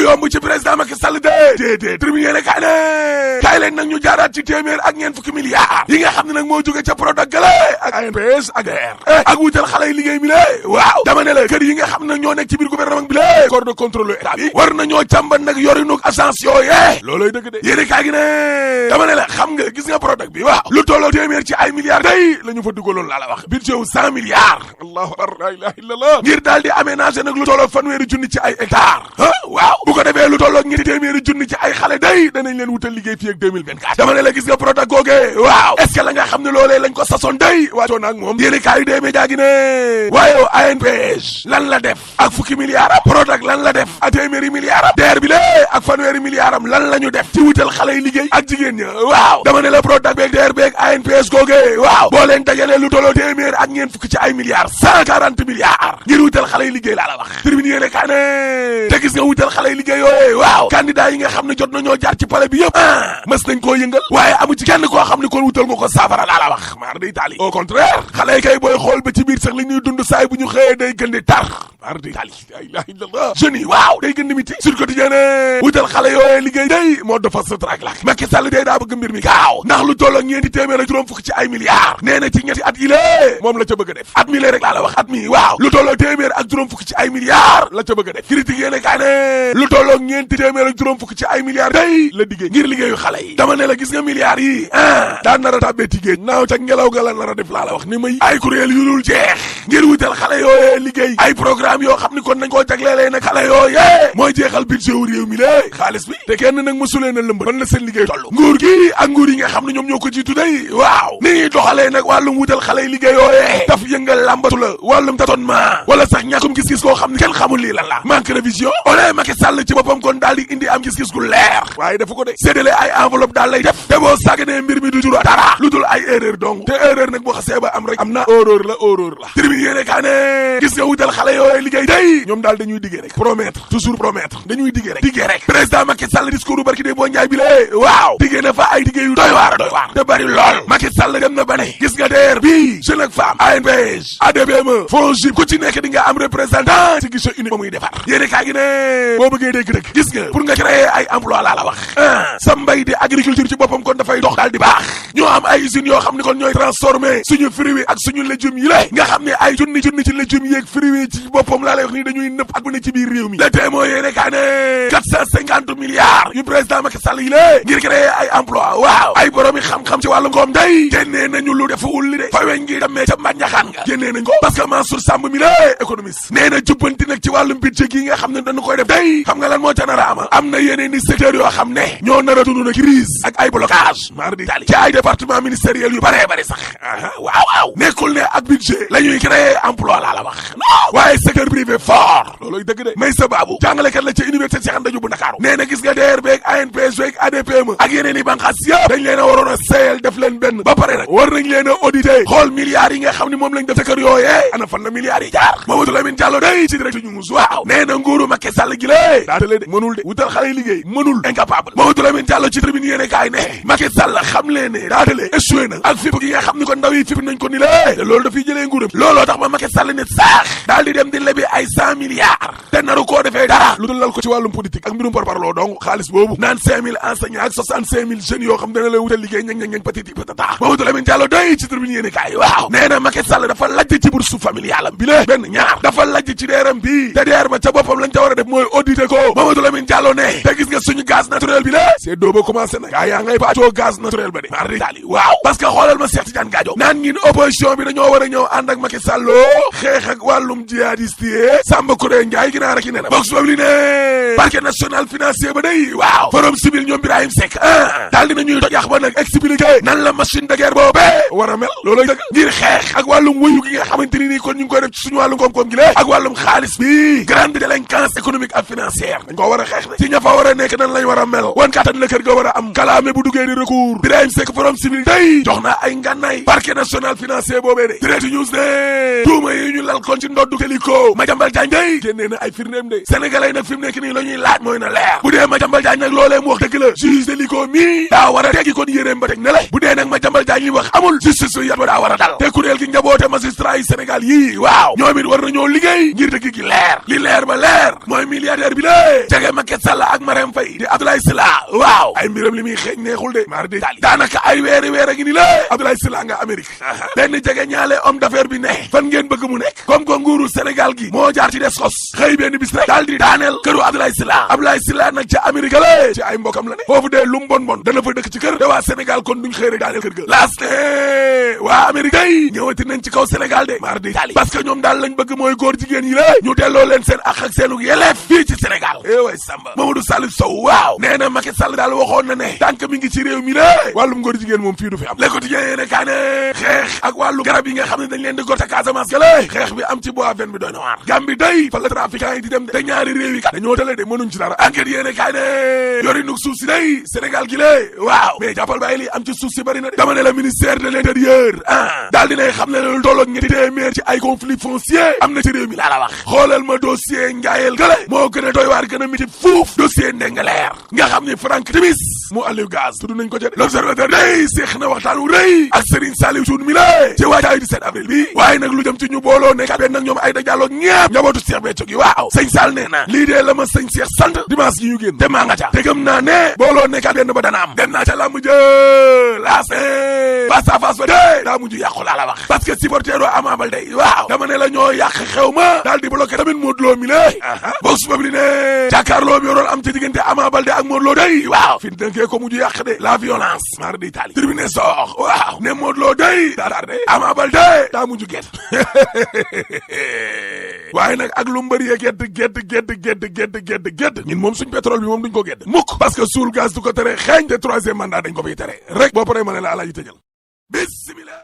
yomb ci président Macky Sall déedéet tribune yéene kaay ne kaay leen nag ñu jaaraat ci téeméer ak ñeent fukki milliards yi nga xam ne nag moo jóge ca Prodac gale ak ANPS ak DER ak wutal xale yi liggéey mi lée waaw dama ne la kër yi nga xam ne nag ñoo nekk ci biir gouvernement bi lée corps de contrôle état bi war na ñoo càmban nag yorinuk agence yooyee looloy dëgg de yéene kaay gi ne dama ne la xam nga gis nga Prodac bi waaw lu tolloo téeméer ci ay milliards day la ñu fa dugaloon laa la wax budget wu 100 milliards allahu akbar la ilaha illallah ngir daal di aménager nag lu tolloo fanweeri junni ci ay hectares waaw bu ko defee lu tolloo ñetti téeméeri junni ci ay xale day danañ leen wutal liggéey fii ak 2024 dama ne la gis nga Prodac googee waaw est-ce que la nga xam ne loolee lañ ko sasoon day waatoo naag moom yéene kaay dee média gi ne waaye ANPS lan la def ak fukki milliards am Prodac lan la def ak téeméeri milliards am DER bi lée ak fanweeri milliards am lan la ñu def ci wutal xale yi liggéey ak jigéen ña waaw dama ne la Prodac beeg DER beeg ANPS googee waaw boo leen dajalee lu tolloo téeméer ak ñeent fukki ci ay milliards 140 milliards ngir wutal xale yi liggéey laa la wax tribune yéene kaay ne te gis nga wutal xale yi liggéey yooyee waaw candidat yi nga xam ne jot nañoo jaar ci palais bi yëpp mës nañ koo yëngal waaye amu ci kenn koo xam ne kon wutal nga ko saafara laa la wax maar day taali au contraire xale yi kay booy xool ba ci biir sax li ñuy dund saay bu ñu xëyee day gën di tar maar day taali la ilaha illallah jeunes yi waaw day gën di miti sur quotidien ne wutal xale yooyee liggéey day moo dafa sa trak lak Macky Sall day daa bëgg mbir mi gaaw ndax lu toll ak ñeenti téeméer ak juróom fukk ci ay milliards nee na ci ñetti at yi lée moom la ca bëgg a def at mi lée rek laa la wax at mi waaw lu toll ak téeméer ak juróom fukk ci ay milliards la ca bëgg a def critique yéene kaa ne lu toll ak ñeenti téeméer ak juróom fukk ci ay milliards day la diggée ngir liggéeyu xale yi dama ne la gis nga milliards yi daa nar a tàbbee ci géej naaw ca ngelaw ga la nar a def laa la wax ni may ay kuréel yu dul jeex ngir wutal xale yooyee liggéey ay programme yoo xam ni kon nañ koo jagleelee nag xale yooyee mooy jeexal budget wu réew mi lée xaalis bi te kenn nag mësulee na lëmb ban la seen liggéey toll nguur gi ak nguur yi nga xam ne ñoom ñoo ko jiitu day waaw ni ñuy doxalee nag wàllum wutal xale yi liggéey yooyee daf yëngal làmbatu la wàllum tâtonnement wala sax ñàkkum gis-gis koo xam ne kenn xamul lii lan la manque de vision ole Macky Sall ci boppam kon daal di indi am gis-gis gu leer waaye dafa ko de séddale ay enveloppe daal lay def te boo sàgganee mbir mi du jur dara lu dul ay erreur donc te erreur nag boo xasee ba am rek am na horreur la tribune yéene kaa ne gis nga wutal xale yooyee liggéey day ñoom daal dañuy diggee rek promettre toujours promettre dañuy diggee rek président Macky Sall discours bu barki dee boo njaay bi lée waaw diggee na fa ay diggee yu doy waar te bari lool Macky Sall dem na ba ne gis nga DER bi jeune ak femme ANPS ADPME FONGIP ku ci nekk di nga am représentant ci guichet unique ba muy defar yéene kaa gi ne boo bëggee dégg-dëgg gis nga pour nga créer ay emploi laa la wax sa mbay di agriculture ci boppam kon dafay dox daal di baax ñoo am ay usines yoo xam ne kon ñooy transformer suñu fruits ak suñu légumes yi lé nga xam ne ay junni ci légumes yi ak fruits ci boppam laa lay wax nii dañuy nëpp ak bu ne ci biir réew mi le témoin yéene kaa ne 450 milliards yu président Macky Sall yi lée ngir créer ay emploi waaw ay boroomi xam-xam ci wàllum koom day génnee nañu lu defuwul li de fa weñ ngi demee ca mbànjaxaan nga génnee nañ ko parce que Mansour Samb mi lée économiste nee na jubbanti nag ci wàllum budget gi nga xam ne dañu koy def day xam nga lan moo ca nar a ama am na yeneen i secteurs yoo xam ne ñoo nar a dund na crise ak ay blocage mar di tali ci ay département ministériel yu baree bari sax waaw nekkul ne ak budget la ñuy créer emploi laa la wax non waaye secteur privé fort looloy dëgg de may sa baabu jàngalekat la ca université Cheikh Anta Diop bu Ndakaaru nee na gis nga DER beeg ANPS beeg ADPME ak yeneen i banqaas yëpp dañ leen a waroon a seeyal def leen benn ba pare nag war nañ leen a auditer xool milliards yi nga xam ne moom lañ def ca kër yooyee ana fan la milliards yi jaar Mamadou Lamine Diallo day ci direct news waaw nee na nguuru Macky Sall gi lée daatale de mënul de wutal xale yi liggéey mënul incapable Mamadou Lamine Diallo ci tribune yéene kaay ne Macky Sall xam leen ne daatale échoué na ak fipp gi nga xam ni ko ndaw yi fipp nañ ko ni lée te loolu dafay jëlee nguuram looloo tax ba Macky Sall ne saax daal di dem di lebi ay 100 milliards te naru koo defee dara lu dul lal ko ci wàllum politique ak mbirum parparloo donc xaalis boobu naan 5000 enseignants ak 65000 jeunes yoo xam dana la wutal liggéey ñang patiti patata Mamadou Lamine Diallo doy ci tribune yéene kaay waaw nee na Macky Sall dafa lajj ci bourse familiale am bi lée benn ñaar dafa lajj ci deeram bi te deer ba ca boppam lañ ca war a def mooy auditer ko Mamadou Lamine Diallo ne te gis nga suñu gaz naturel bi lée c'est doo ba commencé na gaa yaa ngay paccoo gaz naturel ba de mardi tali waaw parce que xoolal ma Cheikh Tidiane Gadio naan ñin opposition bi dañoo war a ñëw ànd ak Macky Sall xeex ak wàllum jihadiste yi Samba Kouré Ndiaye ginaar ak i nena box boobu li ne parquet national financier ba day waaw forum civil ñoom Birahim Seck daal dina ñuy tojax ba nag expliquer nan la machine de guerre boobee war a mel looloy dëgg ngir xeex ak wàllum wuyu gi nga xamante ni nii kon ñu ngi koy def ci suñu wàllum koom-koom gi lée ak wàllum xaalis bi grande délinquance économique ak financière dañ ko war a xeex de ci ña fa war a nekk nan lañ war a mel wan kattan la kër ga war a am kalaame bu duggee di recours Birahim Seck forum civil day jox na ay ngànnaay parquet national financier boobee de direct news ne tuuma yi ñu lal kon ci ndoddu Téliko Madiambal Diagne day génnee na ay firndeem de sénégalais nag fi mu nekk nii la ñuy laaj mooy na leer bu dee Madiambal Diagne nag loolee mu wax dëgg la juge Téliko mi daa war a teggi kon yéreem ba teg ne le bu dee nag Madiambal Diagne li wax amul justice yat ba daa war a dal te kuréel gi njaboote magistrat yi Sénégal yii waaw ñoom it war nañoo liggéey ngir dëgg gi leer li leer ba leer mooy milliardaire bi la lée jege Macky Sall ak Marème Faye di Abdoulaye Sylla waaw ay mbiram li muy xeeñ neexul de maar di taali daanaka ay weer a ngi ni lée Abdoulaye Sylla nga Amérique benn jege ñaale homme d'affaires bi ne fan ngeen bëgg mu nekk comme que nguuru Sénégal gi moo jaar ci des xos xëy benn bis rek daal di daaneel këru Abdoulaye Sylla nag ca Amérique la ci ay mbokam la ne foofu de lu mu bon dana fa dëkk ci kër te waa Sénégal kon duñ xëy rek daaneel kër ga laas ne waa Amérique day ñëwati nañ ci kaw Sénégal de mar di taali parce que ñoom daal lañ bëgg mooy góor jigéen yi la ñu delloo leen seen ak seenu yelleef fii ci Sénégal way Samba Mamadou Salif Sow waaw nee na Macky Sall daal waxoon na ne tànk mi ngi ci réew mi la wàllum góor jigéen moom fii du fi am Le Quotidien yéene kaa ne xeex ak wàllu garab yi nga xam ne dañ leen di gor ca Casamance gale xeex bi am ci bois ven bi doy na waar Gambie day fa la trafiquant yi di dem de te ñaari réew yi kat dañoo tale de mënuñ ci dara enquête yéene kaa ne yori nuk suuf si day Sénégal gi lée waaw mais jàppal bàyyi li am ci suuf si bari na de dama ne la ministère de l'intérieur daal dinay xam ne lu tolloog ñetti téeméer ci ay conflit foncier am na ci réew mi laa la wax xoolal ma dossier njaayel gale moo gën a doy waar gën a miti fuuf dossier Ndengaleer nga xam ni Franck Timis mu Aliou Gaz tudd nañ ko ca de L'Observateur day seex na waxtaan wu rëy ak Serigne Saliou Thioune mi la ci waajaayu 17 avril bi waaye nag lu jëm ci ñu booloo nekkat benn nag ñoom ay da jàlloog ñepp njabootu Cheikh Béthio gi waaw sëñ Sall nee na lii dee la ma sëñ Cheikh sant dimanche gi ñu génn te maa nga ca te gëm naa ne booloo nekkat benn ba dana am dem naa ca làmb jë laas face à face ba dee daa mujj yàqu laa la wax parce que supporter doo Ama Baldé waaw dama ne la ñoo yàq xew ma daal di bloqué tamit Modou Lo mi la Vox Populi ne jàkkaarloo bi yoroon am ci diggante Ama Baldé ak Modou Lo day waaw fi dënkee ko mujj yàq de la violence mar di Italie tribune sox waaw ne Modou Lo day daa daar de Ama Baldé daa mujj gedd waaye nag ak lu mbëri gedd ñun moom suñ pétrole bi moom duñ ko gedd mukk parce que suul gaz du ko tere xeeñ te troisième mandat dañ ko fiy tere rek boo paree ma ne la alaaji tëjal bismillah